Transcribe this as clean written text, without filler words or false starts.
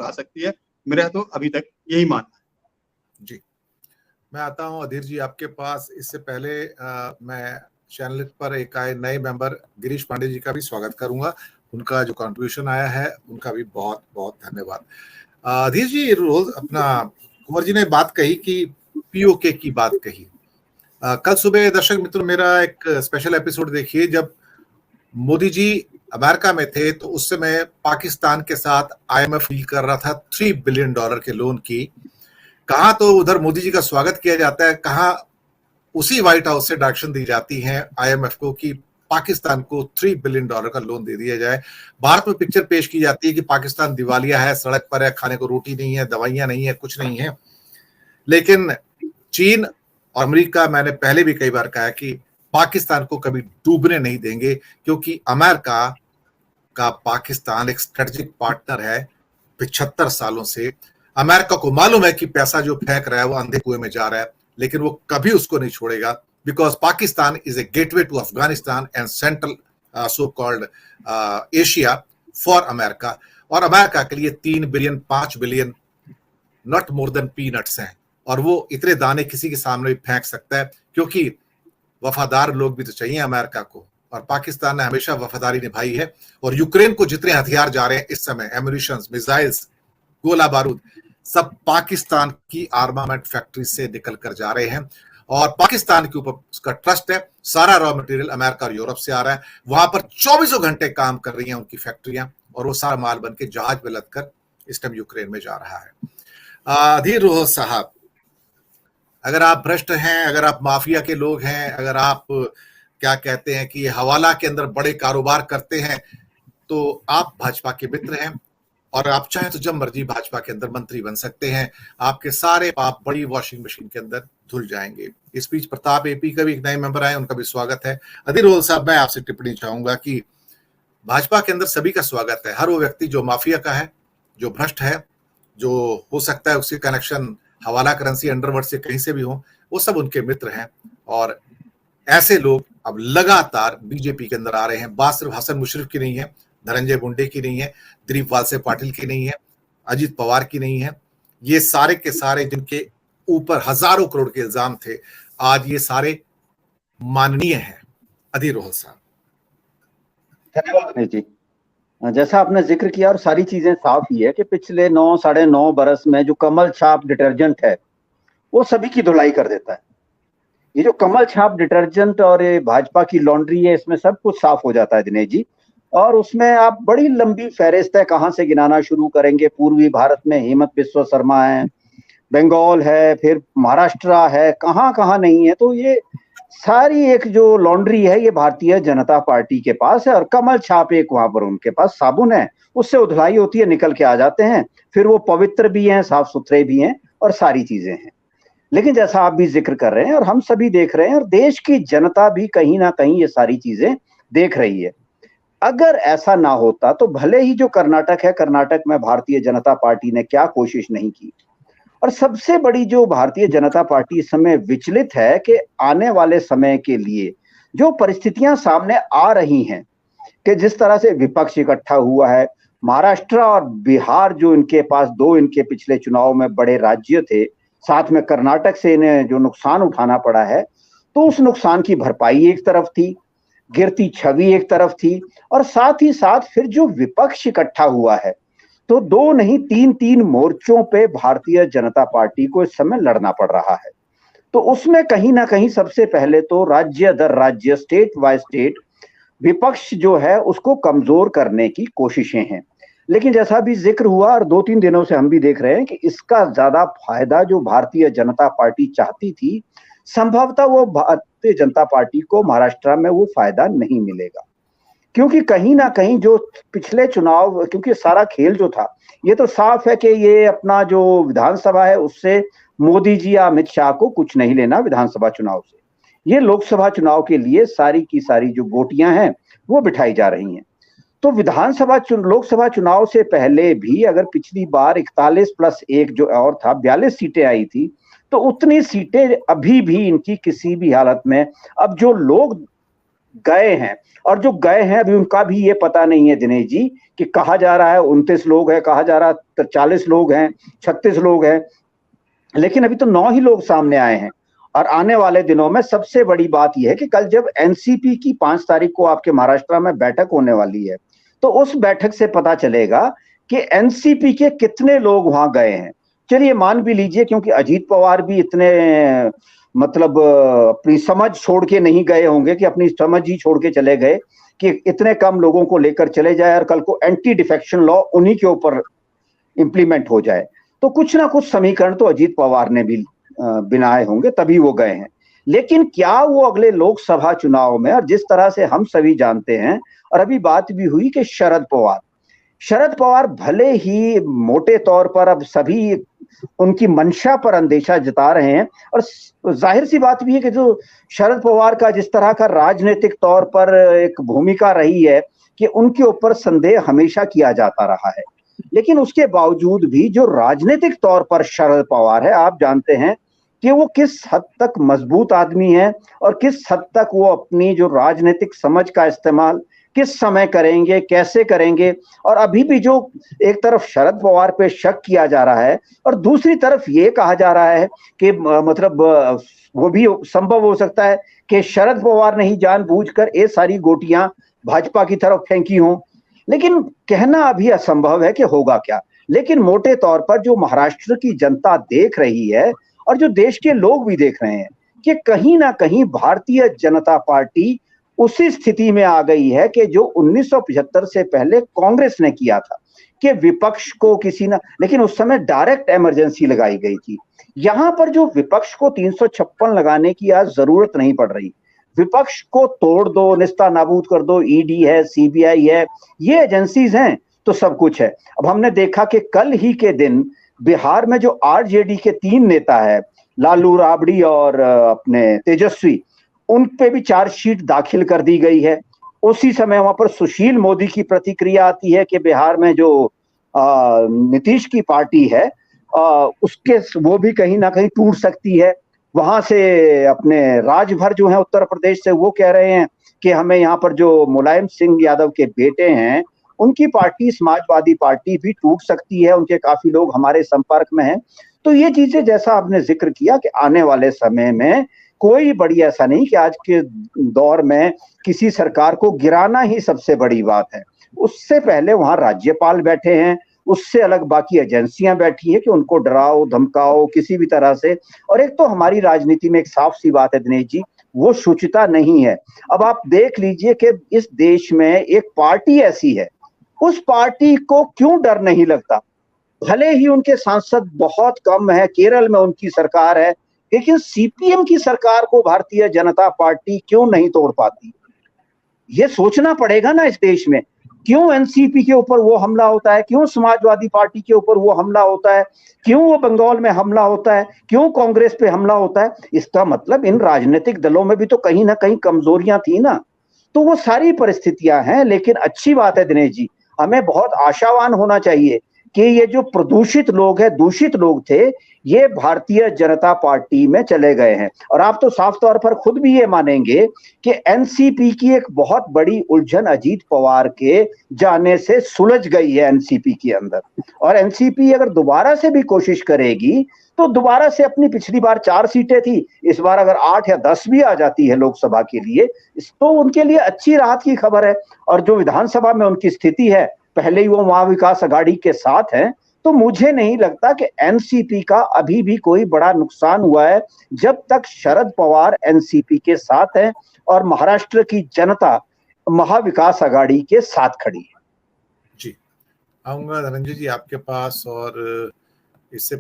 ला सकती है। मेरा तो अभी तक यही मानना है। जी, मैं आता हूं अधीर जी आपके पास। इससे पहले मैं चैनल पर एक आए नए मेंबर गिरीश पांडे जी का भी स्वागत करूंगा। उनका जो कंट्रीब्यूशन आया है उनका भी बहुत बहुत धन्यवाद। अधीर जी, रोज अपना कुंवर जी ने बात कही कि पीओके की बात कही। कल सुबह दर्शक मित्रों मेरा एक स्पेशल एपिसोड देखिए, जब मोदी जी अमेरिका में थे तो उस समय पाकिस्तान के साथ आईएमएफ डील कर रहा था $3 बिलियन के लोन की। कहाँ तो उधर मोदी जी का स्वागत किया जाता है, कहाँ उसी व्हाइट हाउस से डायरेक्शन दी जाती है आईएमएफ को कि पाकिस्तान को $3 बिलियन का लोन दे दिया जाए। भारत में पिक्चर पेश की जाती है कि पाकिस्तान दिवालिया है, सड़क पर है, खाने को रोटी नहीं है, दवाइयां नहीं है, कुछ नहीं है। लेकिन चीन और अमेरिका, मैंने पहले भी कई बार कहा है कि पाकिस्तान को कभी डूबने नहीं देंगे, क्योंकि अमेरिका का पाकिस्तान एक स्ट्रेटेजिक पार्टनर है 75 सालों से। अमेरिका को मालूम है कि पैसा जो फेंक रहा है वो अंधे कुएं में जा रहा है, लेकिन वो कभी उसको नहीं छोड़ेगा, because Pakistan is a gateway to Afghanistan and central so called Asia for America. और अमेरिका के लिए 3 billion 5 billion not more than peanuts हैं, और वो इतने दाने किसी के सामने भी फेंक सकता है, क्योंकि वफादार लोग भी तो चाहिए अमेरिका को, और पाकिस्तान ने हमेशा वफादारी निभाई है। और यूक्रेन को जितने हथियार जा रहे हैं इस समय, एम्यूनिशंस, मिसाइल्स, गोला बारूद, सब पाकिस्तान की आर्मामेंट फैक्ट्री से निकल कर जा रहे हैं, और पाकिस्तान के ऊपर उसका ट्रस्ट है। सारा रॉ मटेरियल अमेरिका और यूरोप से आ रहा है, वहां पर 24 घंटे काम कर रही हैं उनकी फैक्ट्रियां, और वो सारा माल बन के जहाज में लदकर इस टाइम यूक्रेन में जा रहा है। अधीर रोह साहब, अगर आप भ्रष्ट हैं, अगर आप माफिया के लोग हैं, अगर आप क्या कहते हैं कि हवाला के अंदर बड़े कारोबार करते हैं, तो आप भाजपा के मित्र हैं, और आप चाहें तो जब मर्जी भाजपा के अंदर मंत्री बन सकते हैं। आपके सारे पाप बड़ी वॉशिंग मशीन के अंदर धुल जाएंगे। इस बीच प्रताप एपी का भी एक नए मेंबर आए, उनका भी स्वागत है। अधीर रोहल साहब, मैं आपसे टिप्पणी चाहूंगा कि भाजपा के अंदर सभी का स्वागत है। हर वो व्यक्ति जो माफिया का है, जो भ्रष्ट है, जो हो सकता है उसके कनेक्शन हवाला करेंसी अंडरवर्ल्ड से कहीं से भी हो, वो सब उनके मित्र हैं। और ऐसे लोग अब लगातार बीजेपी के अंदर आ रहे हैं। बात सिर्फ हसन मुशर्रफ की नहीं है, धनंजय मुंडे की नहीं है, दिलीप वालसे पाटिल की नहीं है, अजित पवार की नहीं है। ये सारे के सारे जिनके ऊपर हजारों करोड़ के इल्जाम थे, आज ये सारे माननीय हैं। अधीर रोहल साहब। धन्यवाद जी। जैसा आपने जिक्र किया, और सारी चीजें साफ ही है कि पिछले 9 साढ़े 9 बरस में जो कमल छाप डिटर्जेंट है वो सभी की धुलाई कर देता है। ये जो कमल छाप डिटर्जेंट और ये भाजपा की लॉन्ड्री है, इसमें सब कुछ साफ हो जाता है दिनेश जी। और उसमें आप बड़ी लंबी फहरिस्त है, कहाँ से गिनाना शुरू करेंगे। पूर्वी भारत में हेमंत बिस्वा शर्मा है, बंगाल है, फिर महाराष्ट्र है, कहाँ कहाँ नहीं है। तो ये सारी एक जो लॉन्ड्री है ये भारतीय जनता पार्टी के पास है, और कमल छाप एक वहां पर उनके पास साबुन है, उससे धुलाई होती है, निकल के आ जाते हैं। फिर वो पवित्र भी हैं, साफ सुथरे भी हैं, और सारी चीजें हैं। लेकिन जैसा आप भी जिक्र कर रहे हैं और हम सभी देख रहे हैं, और देश की जनता भी कहीं ना कहीं ये सारी चीजें देख रही है। अगर ऐसा ना होता तो भले ही जो कर्नाटक है, कर्नाटक में भारतीय जनता पार्टी ने क्या कोशिश नहीं की। और सबसे बड़ी जो भारतीय जनता पार्टी इस समय विचलित है कि आने वाले समय के लिए जो परिस्थितियां सामने आ रही हैं, कि जिस तरह से विपक्ष इकट्ठा हुआ है, महाराष्ट्र और बिहार जो इनके पास दो इनके पिछले चुनाव में बड़े राज्य थे, साथ में कर्नाटक से इन्हें जो नुकसान उठाना पड़ा है, तो उस नुकसान की भरपाई एक तरफ थी, गिरती छवि एक तरफ थी, और साथ ही साथ फिर जो विपक्ष इकट्ठा हुआ है, तो 2 नहीं 3 मोर्चों पे भारतीय जनता पार्टी को इस समय लड़ना पड़ रहा है। तो उसमें कहीं ना कहीं सबसे पहले तो राज्य दर राज्य, स्टेट बाय स्टेट विपक्ष जो है उसको कमजोर करने की कोशिशें हैं। लेकिन जैसा भी जिक्र हुआ, और 2-3 दिनों से हम भी देख रहे हैं कि इसका ज्यादा फायदा जो भारतीय जनता पार्टी चाहती थी, संभवतः वो भारतीय जनता पार्टी को महाराष्ट्र में वो फायदा नहीं मिलेगा। क्योंकि कहीं ना कहीं जो पिछले चुनाव, क्योंकि सारा खेल जो था, ये तो साफ है कि ये अपना जो विधानसभा है उससे मोदी जी या अमित शाह को कुछ नहीं लेना विधानसभा चुनाव से। ये लोकसभा चुनाव के लिए सारी की सारी जो गोटियां हैं वो बिठाई जा रही हैं। तो लोकसभा चुनाव से पहले भी अगर पिछली बार 41+1 जो और था 42 सीटें आई थी, तो उतनी सीटें अभी भी इनकी किसी भी हालत में, अब जो लोग गए हैं, और जो गए हैं अभी उनका भी ये पता नहीं है दिनेश जी कि कहा जा रहा है 29 लोग हैं, कहा जा रहा है 40 लोग हैं, 36 लोग हैं, लेकिन अभी तो 9 ही लोग सामने आए हैं। और आने वाले दिनों में सबसे बड़ी बात यह है कि कल जब एनसीपी की 5 तारीख को आपके महाराष्ट्र में बैठक होने वाली है, तो उस बैठक से पता चलेगा कि एनसीपी के कितने लोग वहां गए हैं। चलिए मान भी लीजिए, क्योंकि अजीत पवार भी इतने मतलब अपनी समझ छोड़ के नहीं गए होंगे कि अपनी समझ ही छोड़ के चले गए कि इतने कम लोगों को लेकर चले जाए और कल को एंटी डिफेक्शन लॉ उन्हीं के ऊपर इंप्लीमेंट हो जाए। तो कुछ ना कुछ समीकरण तो अजीत पवार ने भी बनाए होंगे, तभी वो गए हैं। लेकिन क्या वो अगले लोकसभा चुनाव में, और जिस तरह से हम सभी जानते हैं, और अभी बात भी हुई कि शरद पवार भले ही मोटे तौर पर अब सभी उनकी मंशा पर अंदेशा जता रहे हैं, और जाहिर सी बात भी है कि जो शरद पवार का जिस तरह का राजनीतिक तौर पर एक भूमिका रही है कि उनके ऊपर संदेह हमेशा किया जाता रहा है, लेकिन उसके बावजूद भी जो राजनीतिक तौर पर शरद पवार है, आप जानते हैं कि वो किस हद तक मजबूत आदमी है और किस हद तक वो अपनी जो राजनीतिक समझ का इस्तेमाल किस समय करेंगे, कैसे करेंगे। और अभी भी जो एक तरफ शरद पवार पे शक किया जा रहा है और दूसरी तरफ ये कहा जा रहा है कि मतलब वो भी संभव हो सकता है कि शरद पवार ने ही जानबूझकर ये सारी गोटियां भाजपा की तरफ फेंकी हों, लेकिन कहना अभी असंभव है कि होगा क्या। लेकिन मोटे तौर पर जो महाराष्ट्र की जनता देख रही है और जो देश के लोग भी देख रहे हैं कि कहीं ना कहीं भारतीय जनता पार्टी उसी स्थिति में आ गई है कि जो 1975 से पहले कांग्रेस ने किया था कि विपक्ष को किसी ना, लेकिन उस समय डायरेक्ट इमरजेंसी लगाई गई थी। यहां पर जो विपक्ष को 356 लगाने की आज जरूरत नहीं पड़ रही। विपक्ष को तोड़ दो, निस्ता नाबूद कर दो, ईडी है, सीबीआई है, ये एजेंसीज हैं तो सब कुछ है। अब हमने देखा कि कल ही के दिन बिहार में जो आरजेडी के 3 नेता है, लालू, राबड़ी और अपने तेजस्वी, उन पे भी चार्जशीट दाखिल कर दी गई है। उसी समय वहां पर सुशील मोदी की प्रतिक्रिया आती है कि बिहार में जो नीतीश की पार्टी है उसके वो भी कहीं ना कहीं टूट सकती है। वहां से अपने राजभर जो है उत्तर प्रदेश से, वो कह रहे हैं कि हमें यहाँ पर जो मुलायम सिंह यादव के बेटे हैं उनकी पार्टी समाजवादी पार्टी भी टूट सकती है, उनके काफी लोग हमारे संपर्क में हैं। तो ये चीजें जैसा आपने जिक्र किया कि आने वाले समय में कोई बड़ी ऐसा नहीं कि आज के दौर में किसी सरकार को गिराना ही सबसे बड़ी बात है। उससे पहले वहां राज्यपाल बैठे हैं, उससे अलग बाकी एजेंसियां बैठी है कि उनको डराओ धमकाओ किसी भी तरह से। और एक तो हमारी राजनीति में एक साफ सी बात है दिनेश जी, वो शुचिता नहीं है। अब आप देख लीजिए कि इस देश में एक पार्टी ऐसी है, उस पार्टी को क्यों डर नहीं लगता। भले ही उनके सांसद बहुत कम है, केरल में उनकी सरकार है, लेकिन सीपीएम की सरकार को भारतीय जनता पार्टी क्यों नहीं तोड़ पाती। ये सोचना पड़ेगा ना इस देश में, क्यों एनसीपी के ऊपर वो हमला होता है, क्यों समाजवादी पार्टी के ऊपर वो हमला होता है, क्यों वो बंगाल में हमला होता है, क्यों कांग्रेस पे हमला होता है। इसका मतलब इन राजनीतिक दलों में भी तो कहीं ना कहीं कमजोरियां थी ना। तो वो सारी परिस्थितियां हैं। लेकिन अच्छी बात है दिनेश जी, हमें बहुत आशावान होना चाहिए कि ये जो प्रदूषित लोग हैं, दूषित लोग थे, ये भारतीय जनता पार्टी में चले गए हैं। और आप तो साफ तौर पर खुद भी ये मानेंगे कि एनसीपी की एक बहुत बड़ी उलझन अजीत पवार के जाने से सुलझ गई है एनसीपी के अंदर। और एनसीपी अगर दोबारा से भी कोशिश करेगी तो दोबारा से, अपनी पिछली बार 4 सीटें थी, इस बार अगर 8 या 10 भी आ जाती है लोकसभा के लिए, तो उनके लिए अच्छी राहत की खबर है। और जो विधानसभा में उनकी स्थिति है, पहले ही वो महाविकास आघाड़ी के साथ हैं, तो मुझे नहीं लगता कि एनसीपी का अभी भी कोई बड़ा नुकसान हुआ है जब तक शरद पवार एनसीपी के साथ हैं और महाराष्ट्र की जनता महाविकास आघाड़ी के साथ खड़ी है। जी, आऊंगा धनंजय जी आपके पास। और इससे